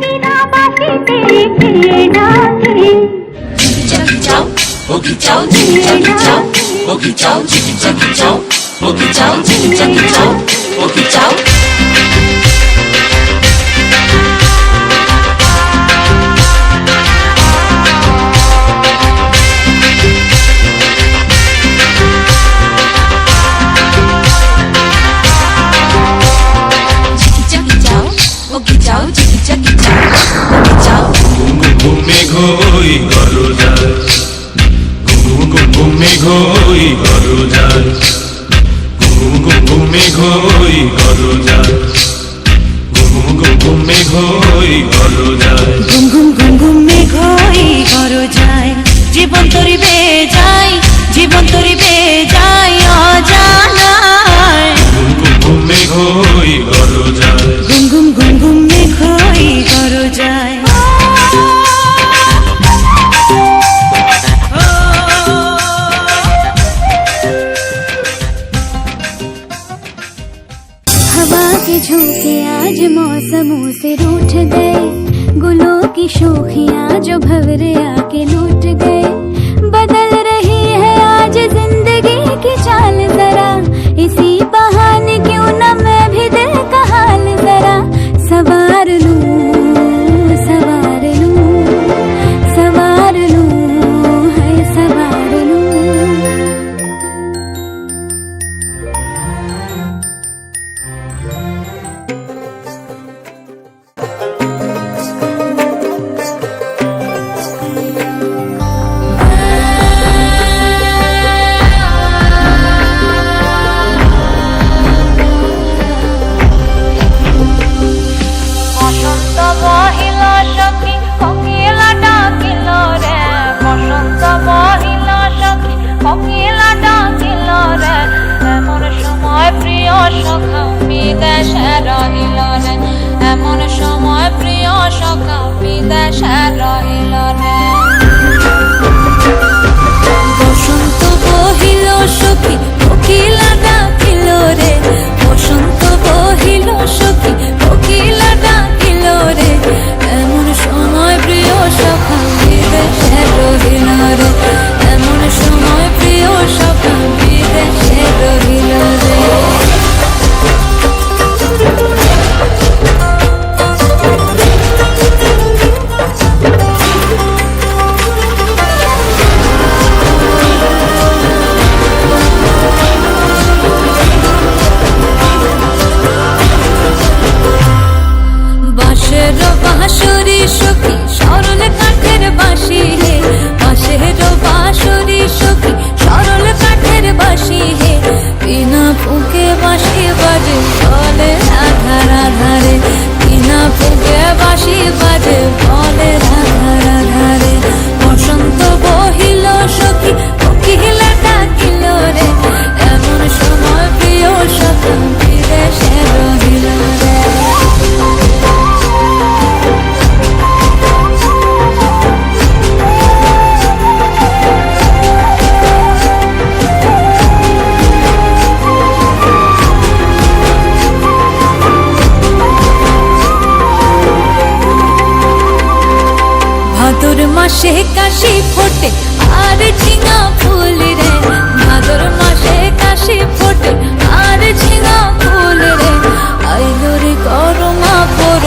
বিনা বাসিতে কে ডাকে Jackie Chow, Boogie Chow, Jackie Chow, Boogie Chow, Jackie Chow, Boogie Chow, Jackie Chow, Boogie Chow. ঘুমে ঘই ঘর যায় ঘুমে ঘই ঘর যায় ঘুমে ঘই ঘর যায় ঘুমে ঘই ঘর যায় ঘুমে ঘই ঘর যায় জীবন তরিবে যায় জীবন তরিবে যায় অজানায় ঘুমে ঘই ঘর যায় ঘুমে ঘই ঘর যায় हवा के झोंके आज मौसमों से रूठ गए गुलों की शोखियां जो भंवरे आके लूट गए बदल रही है आज जिंदगी की चाल जरा इसी बहाने क्यों न मैं भी दिल का हाल जरा सवार लूं सवार लूं सवार लूं है सवार लूं বসন্ত মহিল সখী কোকিলা ডাকিল রে বসন্ত মহিল সখী কোকিলা ডাকিল রে এমন সময় প্রিয় সখা বিদেশে রহিল রে এমন সময় প্রিয় সখা বিদেশে রহিল রে বসন্ত বহিল সখী কোকিলা ডাকিল রে বসন্ত বহিল সখী কোকিলা ডাকিল রে এমন সময় প্রিয় সখা বিদেশে রহিল রে এমন সময় প্রিয় সখা বিদেশে রহিল রে বাঁশের বাঁশরি সখী সরল কাঠের বাঁশি হে বাঁশের বাঁশরি সখী সরল কাঠের বাঁশি হে বিনা ফুঁকে বাঁশি বাজে বলে রাধা রাধা রে বিনা ফুঁকে বাঁশি বাজে বলে রাধা রাধা রে বসন্ত বহিল সখী কোকিলা ডাকিল রে এমন সময় প্রিয় সখা বিদেশে রহিল রে ভাদর মাসে কাশি ফোটে আর ঝিঙা ফুল রে ভাদর মাসে কাশি ফোটে আর ঝিঙা ফুল রে আইলো রে করমা পর